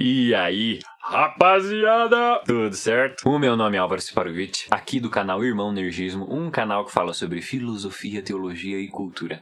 E aí, rapaziada? Tudo certo? O meu nome é Álvaro Siparovic, aqui do canal Irmão Nergismo, um canal que fala sobre filosofia, teologia e cultura.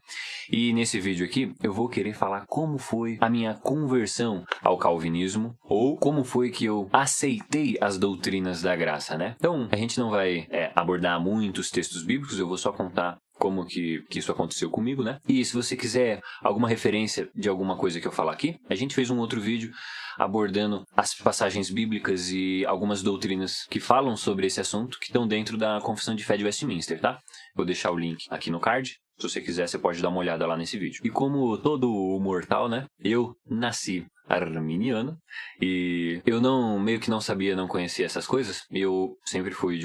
E nesse vídeo aqui, eu vou querer falar como foi a minha conversão ao calvinismo, ou como foi que eu aceitei as doutrinas da graça, né? Então, a gente não vai abordar muitos textos bíblicos, eu vou só contar como que isso aconteceu comigo, né? E se você quiser alguma referência de alguma coisa que eu falar aqui, a gente fez um outro vídeo abordando as passagens bíblicas e algumas doutrinas que falam sobre esse assunto, que estão dentro da Confissão de Fé de Westminster, tá? Vou deixar o link aqui no card. Se você quiser, você pode dar uma olhada lá nesse vídeo. E como todo mortal, né? Eu nasci arminiano e eu meio que não sabia, não conhecia essas coisas. Eu sempre fui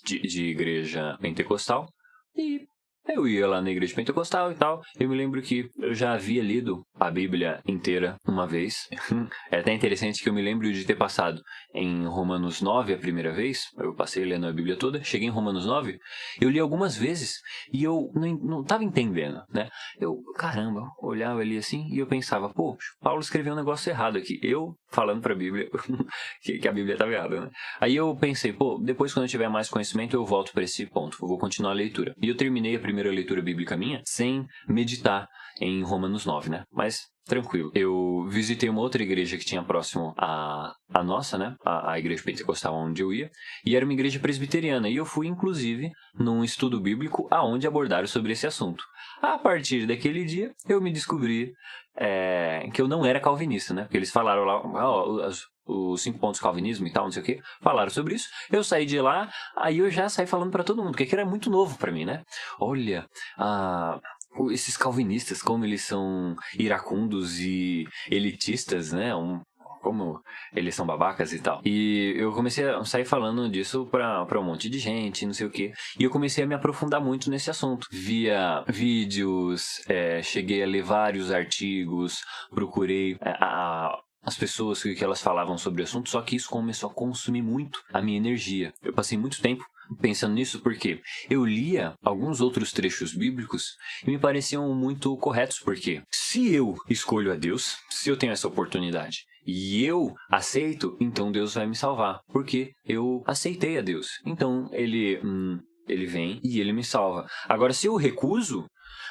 de igreja pentecostal e eu ia lá na igreja pentecostal e tal. Eu me lembro que eu já havia lido a Bíblia inteira uma vez. É até interessante que eu me lembro de ter passado em Romanos 9 a primeira vez. Eu passei lendo a Bíblia toda. Cheguei em Romanos 9. Eu li algumas vezes e eu não estava entendendo, né? Caramba, olhava ali assim e eu pensava, pô, Paulo escreveu um negócio errado aqui. Eu falando pra Bíblia que a Bíblia estava errada, né? Aí eu pensei, pô, depois quando eu tiver mais conhecimento eu volto para esse ponto. Eu vou continuar a leitura. E eu terminei a primeira leitura bíblica minha sem meditar em Romanos 9, né? Mas tranquilo. Eu visitei uma outra igreja que tinha próximo à nossa, né? A igreja pentecostal onde eu ia. E era uma igreja presbiteriana. E eu fui, inclusive, num estudo bíblico aonde abordaram sobre esse assunto. A partir daquele dia, eu me descobri que eu não era calvinista, né? Porque eles falaram lá, os 5 pontos do calvinismo e tal, não sei o que, falaram sobre isso. Eu saí de lá, aí eu já saí falando pra todo mundo, porque aquilo era muito novo pra mim, né? Olha, esses calvinistas, como eles são iracundos e elitistas, né? Como eles são babacas e tal. E eu comecei a sair falando disso pra um monte de gente, não sei o quê. E eu comecei a me aprofundar muito nesse assunto. Via vídeos, cheguei a ler vários artigos, procurei as pessoas que elas falavam sobre o assunto, só que isso começou a consumir muito a minha energia. Eu passei muito tempo pensando nisso porque eu lia alguns outros trechos bíblicos e me pareciam muito corretos, porque se eu escolho a Deus, se eu tenho essa oportunidade e eu aceito, então Deus vai me salvar, porque eu aceitei a Deus. Então ele vem e ele me salva. Agora, se eu recuso,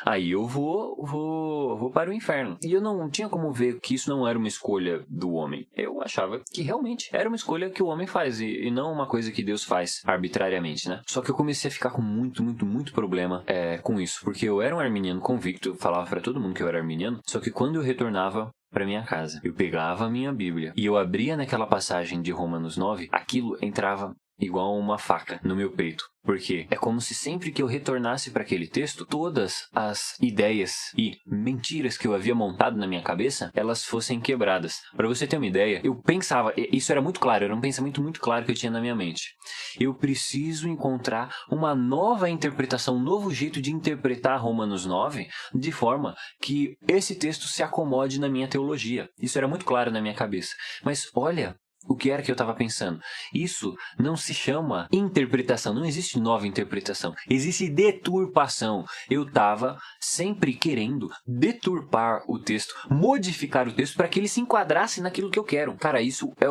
aí eu vou para o inferno. E eu não tinha como ver que isso não era uma escolha do homem. Eu achava que realmente era uma escolha que o homem faz e não uma coisa que Deus faz arbitrariamente, né? Só que eu comecei a ficar com muito problema com isso. Porque eu era um arminiano convicto, eu falava para todo mundo que eu era arminiano. Só que quando eu retornava para minha casa, eu pegava a minha Bíblia e eu abria naquela passagem de Romanos 9, aquilo entrava igual uma faca no meu peito. Porque é como se sempre que eu retornasse para aquele texto, todas as ideias e mentiras que eu havia montado na minha cabeça, elas fossem quebradas. Para você ter uma ideia, eu pensava, isso era muito claro, era um pensamento muito claro que eu tinha na minha mente. Eu preciso encontrar uma nova interpretação, um novo jeito de interpretar Romanos 9, de forma que esse texto se acomode na minha teologia. Isso era muito claro na minha cabeça. Mas olha o que era que eu estava pensando. Isso não se chama interpretação. Não existe nova interpretação. Existe deturpação. Eu estava sempre querendo deturpar o texto, modificar o texto para que ele se enquadrasse naquilo que eu quero. Cara, isso é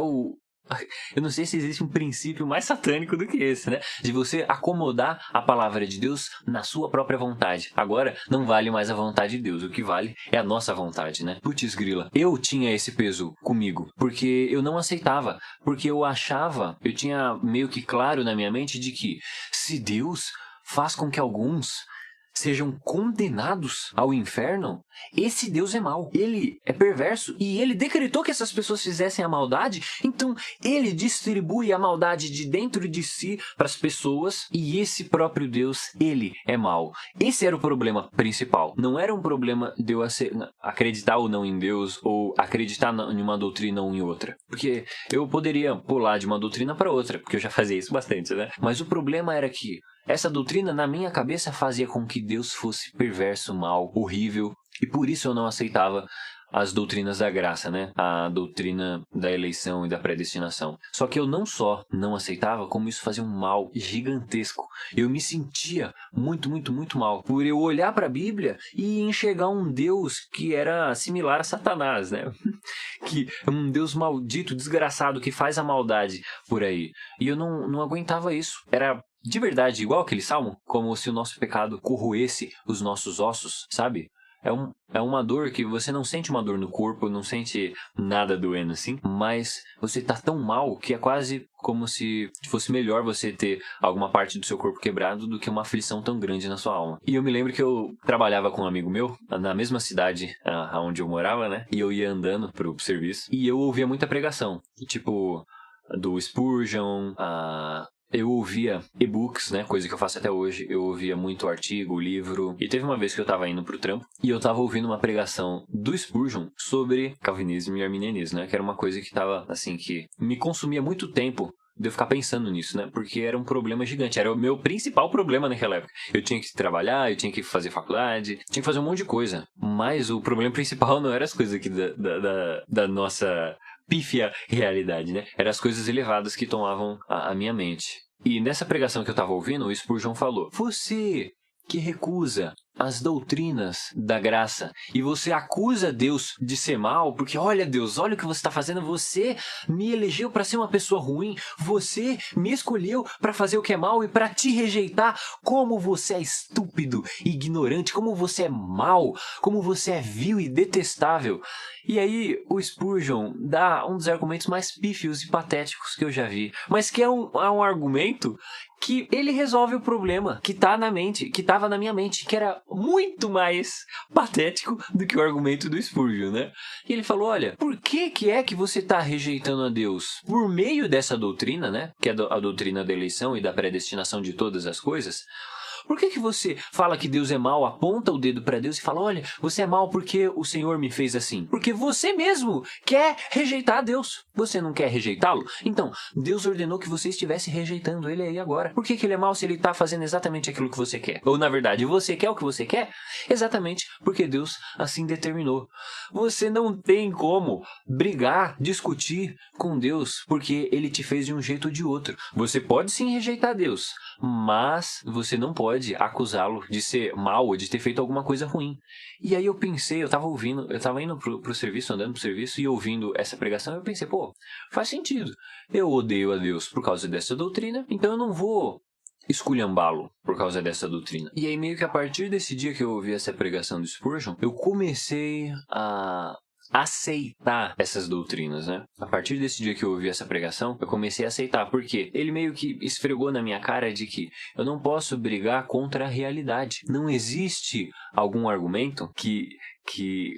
eu não sei se existe um princípio mais satânico do que esse, né? De você acomodar a palavra de Deus na sua própria vontade. Agora, não vale mais a vontade de Deus. O que vale é a nossa vontade, né? Putz grila. Eu tinha esse peso comigo, porque eu não aceitava. Porque eu tinha meio que claro na minha mente de que se Deus faz com que alguns sejam condenados ao inferno, esse Deus é mau, ele é perverso e ele decretou que essas pessoas fizessem a maldade, então ele distribui a maldade de dentro de si para as pessoas e esse próprio Deus, ele é mau. Esse era o problema principal. Não era um problema de eu acreditar ou não em Deus ou acreditar em uma doutrina ou em outra, porque eu poderia pular de uma doutrina para outra, porque eu já fazia isso bastante, né? Mas o problema era que essa doutrina, na minha cabeça, fazia com que Deus fosse perverso, mau, horrível. E por isso eu não aceitava as doutrinas da graça, né? A doutrina da eleição e da predestinação. Só que eu não só não aceitava, como isso fazia um mal gigantesco. Eu me sentia muito, muito, muito mal por eu olhar para a Bíblia e enxergar um Deus que era similar a Satanás, né? Que é um Deus maldito, desgraçado, que faz a maldade por aí. E eu não aguentava isso. Era de verdade igual aquele salmo, como se o nosso pecado corroesse os nossos ossos, sabe? É uma dor que você não sente uma dor no corpo, não sente nada doendo assim, mas você tá tão mal que é quase como se fosse melhor você ter alguma parte do seu corpo quebrado do que uma aflição tão grande na sua alma. E eu me lembro que eu trabalhava com um amigo meu, na mesma cidade onde eu morava, né? E eu ia andando pro serviço e eu ouvia muita pregação, tipo do Spurgeon, eu ouvia e-books, né? Coisa que eu faço até hoje. Eu ouvia muito artigo, livro. E teve uma vez que eu tava indo pro trampo e eu tava ouvindo uma pregação do Spurgeon sobre calvinismo e arminianismo, né? Que era uma coisa que tava, assim, que me consumia muito tempo de eu ficar pensando nisso, né? Porque era um problema gigante. Era o meu principal problema naquela época. Eu tinha que trabalhar, eu tinha que fazer faculdade, tinha que fazer um monte de coisa. Mas o problema principal não era as coisas aqui da nossa pífia realidade, né? Eram as coisas elevadas que tomavam a minha mente. E nessa pregação que eu estava ouvindo, o Spurgeon falou: você que recusa as doutrinas da graça e você acusa Deus de ser mal, porque olha Deus, olha o que você está fazendo, você me elegeu para ser uma pessoa ruim, você me escolheu para fazer o que é mal e para te rejeitar. Como você é estúpido e ignorante, como você é mal, como você é vil e detestável. E aí o Spurgeon dá um dos argumentos mais pífios e patéticos que eu já vi, mas que é um argumento que ele resolve o problema que tá na mente, que tava na minha mente, que era muito mais patético do que o argumento do Spurgeon, né? E ele falou: olha, por que é que você tá rejeitando a Deus? Por meio dessa doutrina, né? Que é a doutrina da eleição e da predestinação de todas as coisas. Por que você fala que Deus é mau, aponta o dedo para Deus e fala: olha, você é mau porque o Senhor me fez assim? Porque você mesmo quer rejeitar Deus. Você não quer rejeitá-lo? Então, Deus ordenou que você estivesse rejeitando ele aí agora. Por que ele é mau se ele está fazendo exatamente aquilo que você quer? Ou, na verdade, você quer o que você quer? Exatamente porque Deus assim determinou. Você não tem como brigar, discutir com Deus porque ele te fez de um jeito ou de outro. Você pode sim rejeitar Deus, mas você não pode acusá-lo de ser mau ou de ter feito alguma coisa ruim. E aí eu pensei, eu tava indo pro serviço, andando pro serviço e ouvindo essa pregação, eu pensei, pô, faz sentido. Eu odeio a Deus por causa dessa doutrina, então eu não vou esculhambá-lo por causa dessa doutrina. E aí meio que a partir desse dia que eu ouvi essa pregação do Spurgeon, eu comecei a aceitar essas doutrinas, né? A partir desse dia que eu ouvi essa pregação, eu comecei a aceitar, porque ele meio que esfregou na minha cara de que eu não posso brigar contra a realidade. Não existe algum argumento que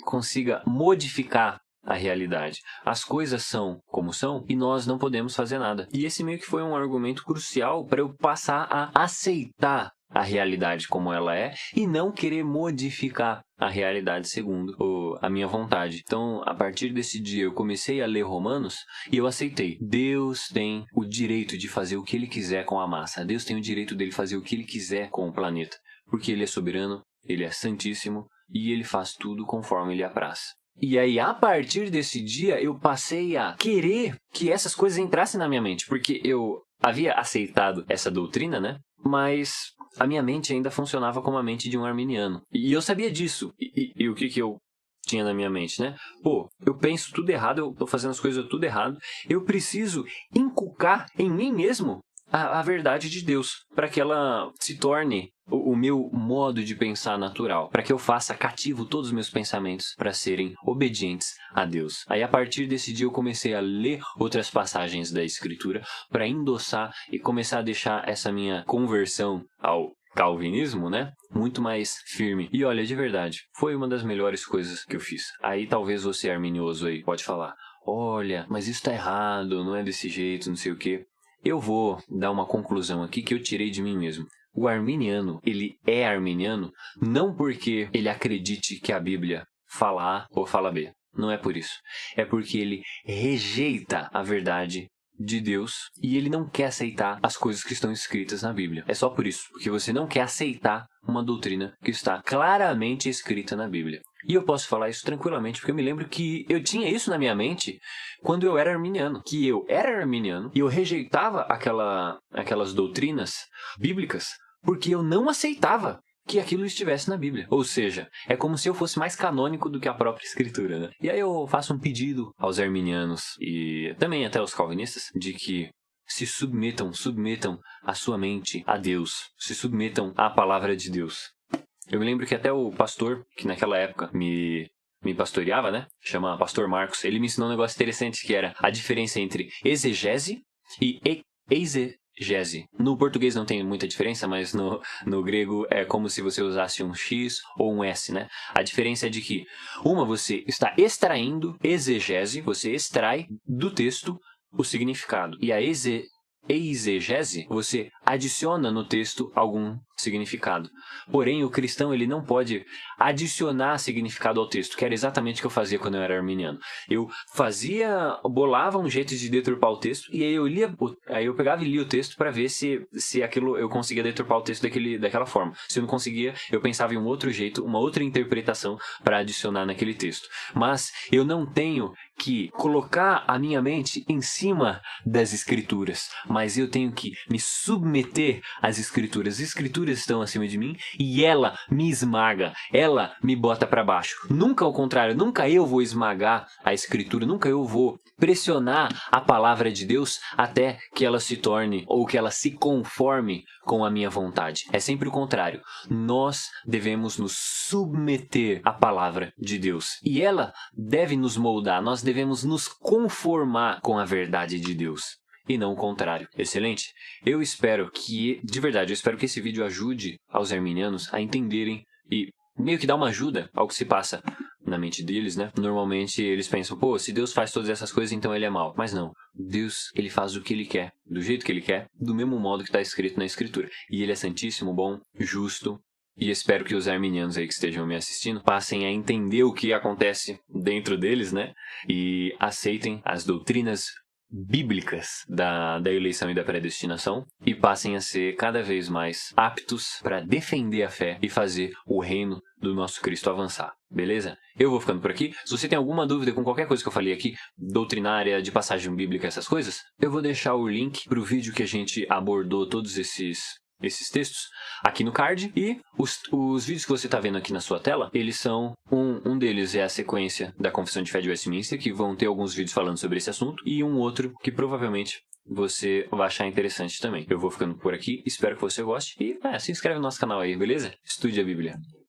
consiga modificar a realidade. As coisas são como são e nós não podemos fazer nada. E esse meio que foi um argumento crucial para eu passar a aceitar a realidade como ela é e não querer modificar a realidade segundo a minha vontade. Então, a partir desse dia, eu comecei a ler Romanos e eu aceitei. Deus tem o direito de fazer o que Ele quiser com a massa. Deus tem o direito dele fazer o que Ele quiser com o planeta. Porque Ele é soberano, Ele é santíssimo e Ele faz tudo conforme Ele apraz. E aí, a partir desse dia, eu passei a querer que essas coisas entrassem na minha mente. Porque eu havia aceitado essa doutrina, né? Mas a minha mente ainda funcionava como a mente de um arminiano. E eu sabia disso. E o que eu tinha na minha mente, né? Pô, eu penso tudo errado, eu tô fazendo as coisas tudo errado. Eu preciso inculcar em mim mesmo a verdade de Deus, para que ela se torne o meu modo de pensar natural, para que eu faça cativo todos os meus pensamentos para serem obedientes a Deus. Aí a partir desse dia eu comecei a ler outras passagens da Escritura para endossar e começar a deixar essa minha conversão ao calvinismo, né, muito mais firme. E olha, de verdade, foi uma das melhores coisas que eu fiz. Aí talvez você arminioso aí pode falar: olha, mas isso tá errado, não é desse jeito, não sei o quê. Eu vou dar uma conclusão aqui que eu tirei de mim mesmo. O arminiano, ele é arminiano não porque ele acredite que a Bíblia fala A ou fala B. Não é por isso. É porque ele rejeita a verdade de Deus e ele não quer aceitar as coisas que estão escritas na Bíblia. É só por isso, porque você não quer aceitar uma doutrina que está claramente escrita na Bíblia. E eu posso falar isso tranquilamente, porque eu me lembro que eu tinha isso na minha mente quando eu era arminiano. Que eu era arminiano e eu rejeitava aquelas doutrinas bíblicas porque eu não aceitava que aquilo estivesse na Bíblia. Ou seja, é como se eu fosse mais canônico do que a própria Escritura, né? E aí eu faço um pedido aos arminianos e também até aos calvinistas de que se submetam a sua mente a Deus, se submetam à palavra de Deus. Eu me lembro que até o pastor, que naquela época me pastoreava, né? Chama Pastor Marcos. Ele me ensinou um negócio interessante que era a diferença entre exegese e eisegese. No português não tem muita diferença, mas no grego é como se você usasse um X ou um S, né? A diferença é de que uma você está extraindo, exegese, você extrai do texto o significado. E a eisegese, você adiciona no texto algum significado. Porém, o cristão ele não pode adicionar significado ao texto, que era exatamente o que eu fazia quando eu era arminiano. Eu bolava um jeito de deturpar o texto, e aí eu pegava e lia o texto para ver se aquilo eu conseguia deturpar o texto daquela forma. Se eu não conseguia, eu pensava em um outro jeito, uma outra interpretação para adicionar naquele texto. Mas eu não tenho que colocar a minha mente em cima das escrituras, mas eu tenho que me submeter às escrituras. As escrituras estão acima de mim e ela me esmaga, ela me bota para baixo. Nunca ao contrário, nunca eu vou esmagar a escritura, nunca eu vou pressionar a palavra de Deus até que ela se torne ou que ela se conforme com a minha vontade. É sempre o contrário. Nós devemos nos submeter à palavra de Deus e ela deve nos moldar, nós devemos nos conformar com a verdade de Deus. E não o contrário. Excelente? Eu espero que, de verdade, esse vídeo ajude aos arminianos a entenderem e meio que dar uma ajuda ao que se passa na mente deles, né? Normalmente eles pensam, pô, se Deus faz todas essas coisas, então ele é mau. Mas não. Deus, ele faz o que ele quer, do jeito que ele quer, do mesmo modo que está escrito na Escritura. E ele é santíssimo, bom, justo. E espero que os arminianos aí que estejam me assistindo passem a entender o que acontece dentro deles, né? E aceitem as doutrinas bíblicas da eleição e da predestinação e passem a ser cada vez mais aptos para defender a fé e fazer o reino do nosso Cristo avançar. Beleza? Eu vou ficando por aqui. Se você tem alguma dúvida com qualquer coisa que eu falei aqui, doutrinária, de passagem bíblica, essas coisas, eu vou deixar o link para o vídeo que a gente abordou todos esses textos aqui no card, e os vídeos que você está vendo aqui na sua tela, eles são, um deles é a sequência da Confissão de Fé de Westminster, que vão ter alguns vídeos falando sobre esse assunto, e um outro que provavelmente você vai achar interessante também. Eu vou ficando por aqui, espero que você goste, e se inscreve no nosso canal aí, beleza? Estude a Bíblia.